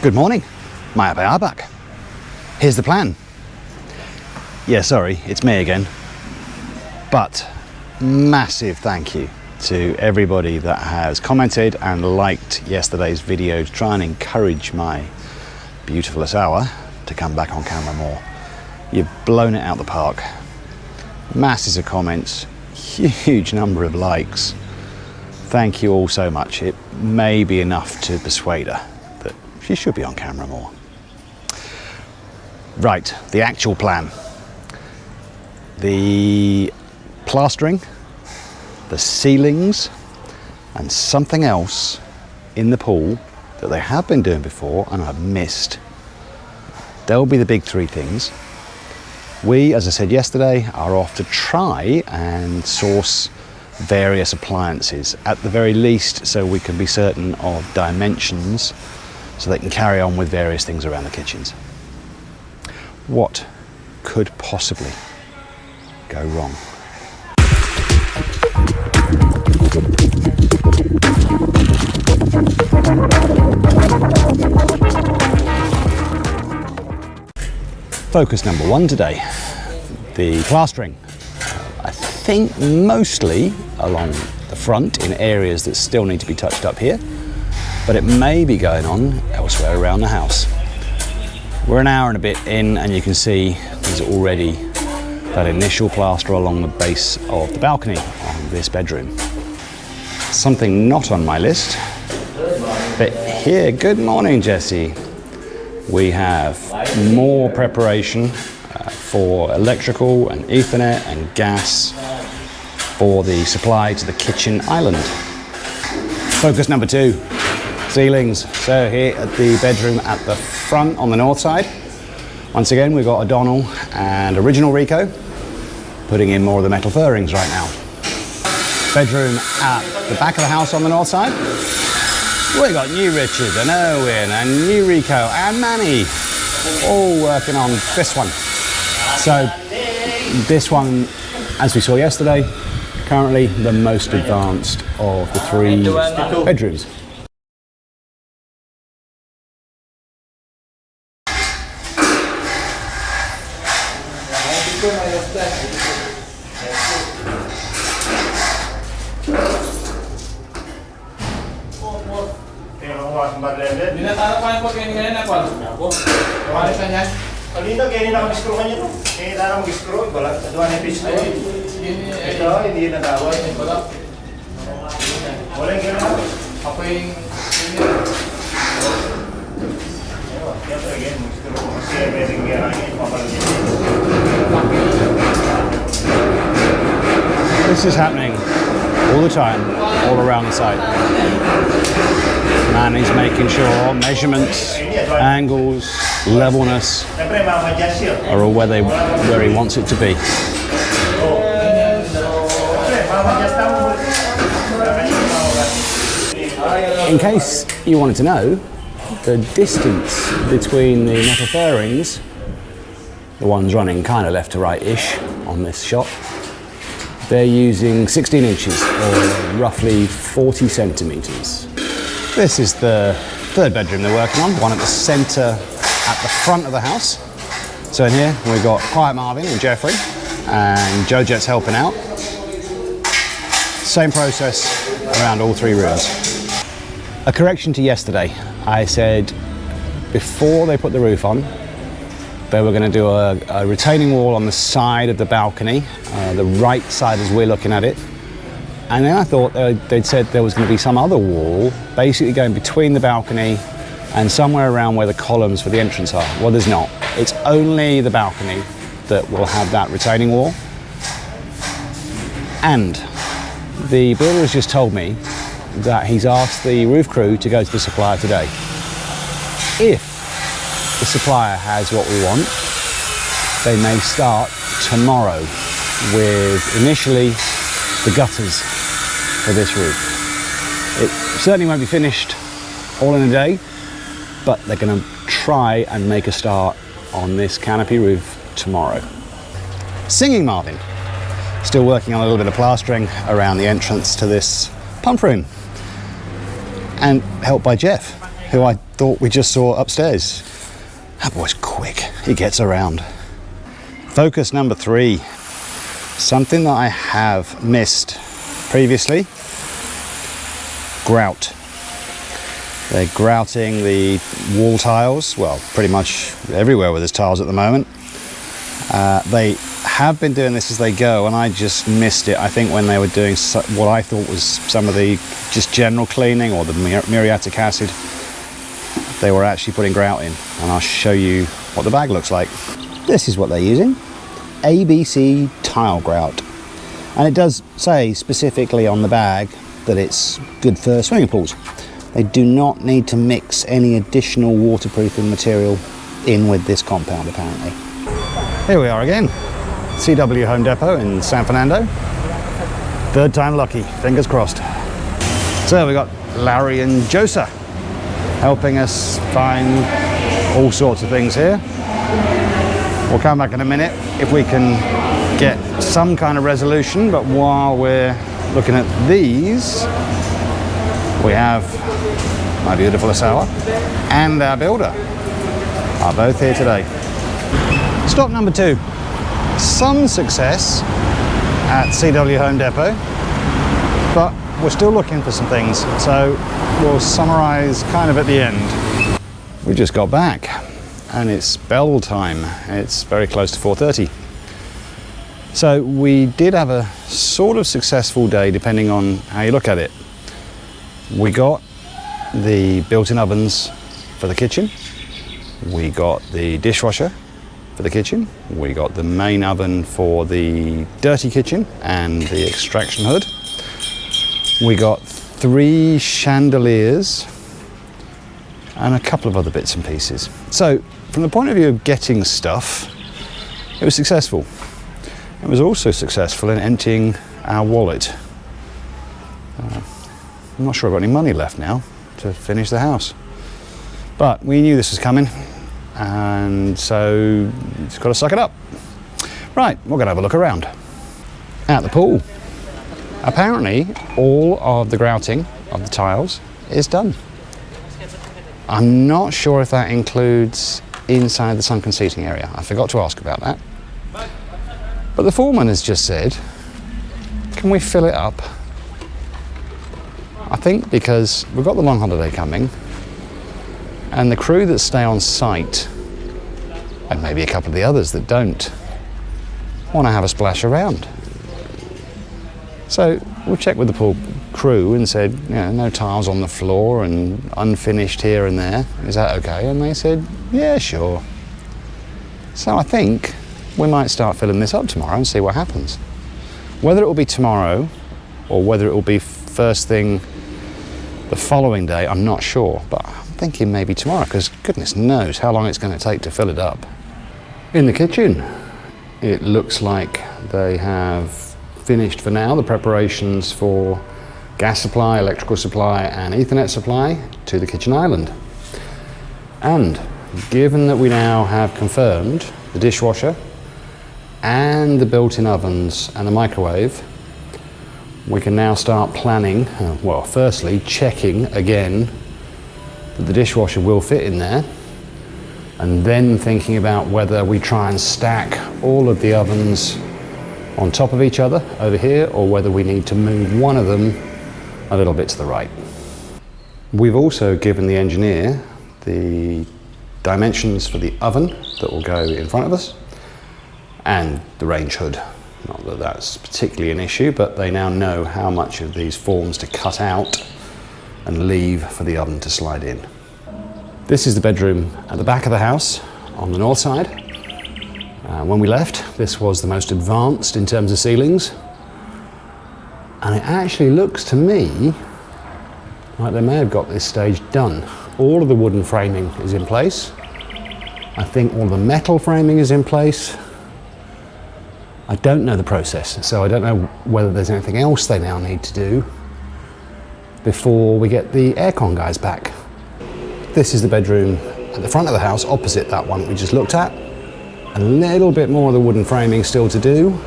Good morning, Maya Arbak. Here's the plan. Yeah, sorry, it's me again. But massive thank you to everybody that has commented and liked yesterday's video to try and encourage my beautiful Asawa to come back on camera more. You've blown it out the park. Masses of comments, huge number of likes. Thank you all so much. It may be enough to persuade her that she should be on camera more. Right, the actual plan. The plastering, the ceilings, and something else in the pool that they have been doing before and I've missed. They'll be the big three things. We, as I said yesterday, are off to try and source various appliances, at the very least, so we can be certain of dimensions so they can carry on with various things around the kitchens. What could possibly go wrong? Focus number one today, the plastering. I think mostly along the front in areas that still need to be touched up here, but it may be going on elsewhere around the house. We're an hour and a bit in and you can see there's already that initial plaster along the base of the balcony on this bedroom. Something not on my list, but here, good morning Jessie. We have more preparation for electrical and Ethernet and gas for the supply to the kitchen island. Focus number two, ceilings. So here at the bedroom at the front on the north side, once again we've got O'Donnell and Original Rico putting in more of the metal furrings right now. Bedroom at the back of the house on the north side, we got new Richard and Owen and new Rico and Manny all working on this one. So this one, as we saw yesterday, currently the most advanced of the three bedrooms. Dito kaya nila mag-screw kanya to. Kaya nila mag-screw, wala. Doon yung piston. Ito, hindi natawag. Wala yung gano'n ako. Ako yung... Kaya ito again, mag-screw. Kasi pwedeng gano'n papalagin. This is happening all the time, all around the site. Manny's making sure measurements, angles, levelness are all where he wants it to be. In case you wanted to know, the distance between the metal fairings, the ones running kind of left to right-ish on this shot, they're using 16 inches or roughly 40 centimeters. This is the third bedroom they're working on, one at the center at the front of the house. So in here we've got Quiet Marvin and Jeffrey, and Joe Jet's helping out. Same process around all three rooms. A correction to yesterday. I said before they put the roof on, they were going to do a retaining wall on the side of the balcony, the right side as we're looking at it. And then I thought they'd said there was going to be some other wall basically going between the balcony and somewhere around where the columns for the entrance are. Well, there's not. It's only the balcony that will have that retaining wall. And the builder has just told me that he's asked the roof crew to go to the supplier today. If the supplier has what we want, they may start tomorrow with initially the gutters for this roof. It certainly won't be finished all in a day, but they're going to try and make a start on this canopy roof tomorrow. Singing Marvin, still working on a little bit of plastering around the entrance to this pump room, and helped by Jeff. who I thought we just saw upstairs. That boy's quick, he gets around. Focus number 3, something that I have missed previously, grout. They're grouting the wall tiles, well, pretty much everywhere where there's tiles at the moment. They have been doing this as they go, and I just missed it, I think, when they were doing what I thought was some of the just general cleaning or the muriatic acid. They were actually putting grout in, and I'll show you what the bag looks like. This is what they're using, ABC tile grout. And it does say specifically on the bag that it's good for swimming pools. They do not need to mix any additional waterproofing material in with this compound, apparently. Here we are again, CW Home Depot in San Fernando. Third time lucky, fingers crossed. So we got Larry and Josa helping us find all sorts of things here. We'll come back in a minute if we can get some kind of resolution, but while we're looking at these, we have my beautiful Asawa and our builder are both here today. Stop number 2. Some success at CW Home Depot, but we're still looking for some things, so we'll summarize kind of at the end. We just got back and it's bell time. It's very close to 4:30. So we did have a sort of successful day depending on how you look at it. We got the built-in ovens for the kitchen. We got the dishwasher for the kitchen. We got the main oven for the dirty kitchen and the extraction hood. We got 3 chandeliers and a couple of other bits and pieces. So from the point of view of getting stuff, it was successful. It was also successful in emptying our wallet. I'm not sure I've got any money left now to finish the house. But we knew this was coming, and so just got to suck it up. Right, we're going to have a look around. At the pool. Apparently, all of the grouting of the tiles is done. I'm not sure if that includes inside the sunken seating area. I forgot to ask about that. But the foreman has just said, can we fill it up? I think because we've got the long holiday coming, and the crew that stay on site, and maybe a couple of the others that don't, want to have a splash around. So we checked with the pool crew and said, you know, no tiles on the floor and unfinished here and there. Is that okay? And they said, yeah, sure. So I think we might start filling this up tomorrow and see what happens. Whether it will be tomorrow or whether it will be first thing the following day, I'm not sure, but I'm thinking maybe tomorrow, because goodness knows how long it's going to take to fill it up. In the kitchen, it looks like they have finished for now the preparations for gas supply, electrical supply and Ethernet supply to the kitchen island. And given that we now have confirmed the dishwasher and the built-in ovens and the microwave, we can now start planning, well, firstly checking again that the dishwasher will fit in there, and then thinking about whether we try and stack all of the ovens on top of each other over here, or whether we need to move one of them a little bit to the right. We've also given the engineer the dimensions for the oven that will go in front of us and the range hood. Not that that's particularly an issue, but they now know how much of these forms to cut out and leave for the oven to slide in. This is the bedroom at the back of the house on the north side. When we left, this was the most advanced in terms of ceilings, and it actually looks to me like they may have got this stage done. All of the wooden framing is in place. I think all the metal framing is in place. I don't know the process, so I don't know whether there's anything else they now need to do before we get the aircon guys back. This is the bedroom at the front of the house, opposite that one we just looked at. A little bit more of the wooden framing still to do.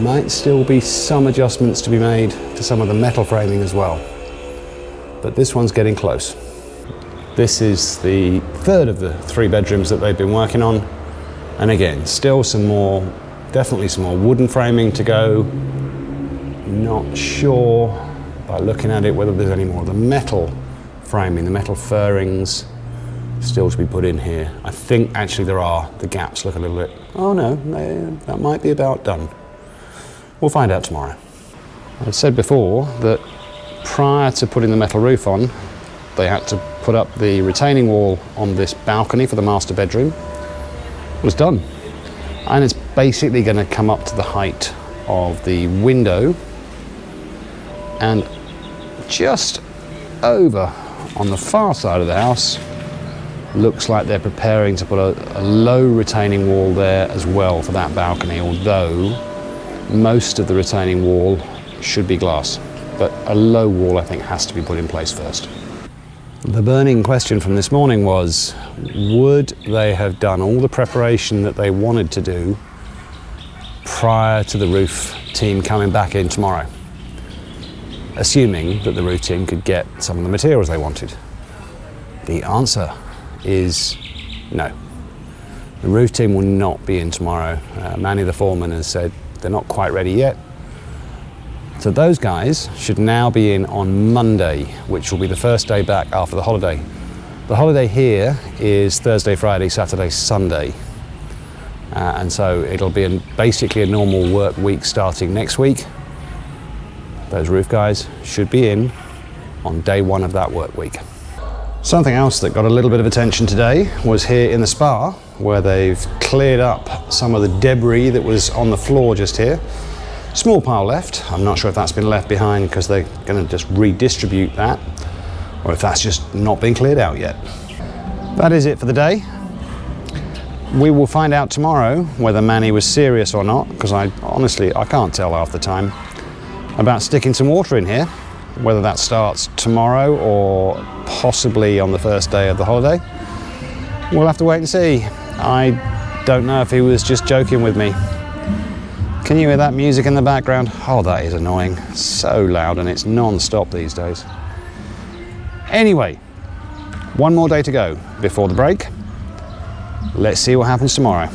Might still be some adjustments to be made to some of the metal framing as well. But this one's getting close. This is the third of the 3 bedrooms that they've been working on. And again, still definitely some more wooden framing to go. Not sure by looking at it whether there's any more of the metal framing, the metal furrings still to be put in here. I think actually there are. The gaps look a little bit, oh no, that might be about done. We'll find out tomorrow. I said before that prior to putting the metal roof on, they had to put up the retaining wall on this balcony for the master bedroom. It was done. And it's basically going to come up to the height of the window, and just over on the far side of the house looks like they're preparing to put a low retaining wall there as well for that balcony, although most of the retaining wall should be glass, but a low wall I think has to be put in place first. The burning question from this morning was, would they have done all the preparation that they wanted to do prior to the roof team coming back in tomorrow, assuming that the roof team could get some of the materials they wanted? The answer is no. The roof team will not be in tomorrow. Manny the foreman has said they're not quite ready yet. So those guys should now be in on Monday, which will be the first day back after the holiday. The holiday here is Thursday, Friday, Saturday, Sunday. And so it'll be basically a normal work week starting next week. Those roof guys should be in on day 1 of that work week. Something else that got a little bit of attention today was here in the spa, where they've cleared up some of the debris that was on the floor just here. Small pile left. I'm not sure if that's been left behind because they're going to just redistribute that, or if that's just not been cleared out yet. That is it for the day. We will find out tomorrow whether Manny was serious or not, because I can't tell half the time, about sticking some water in here, whether that starts tomorrow or possibly on the first day of the holiday. We'll have to wait and see. I don't know if he was just joking with me. Can you hear that music in the background? Oh, that is annoying. So loud, and it's non-stop these days. Anyway, one more day to go before the break. Let's see what happens tomorrow.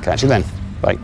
Catch you then. Bye.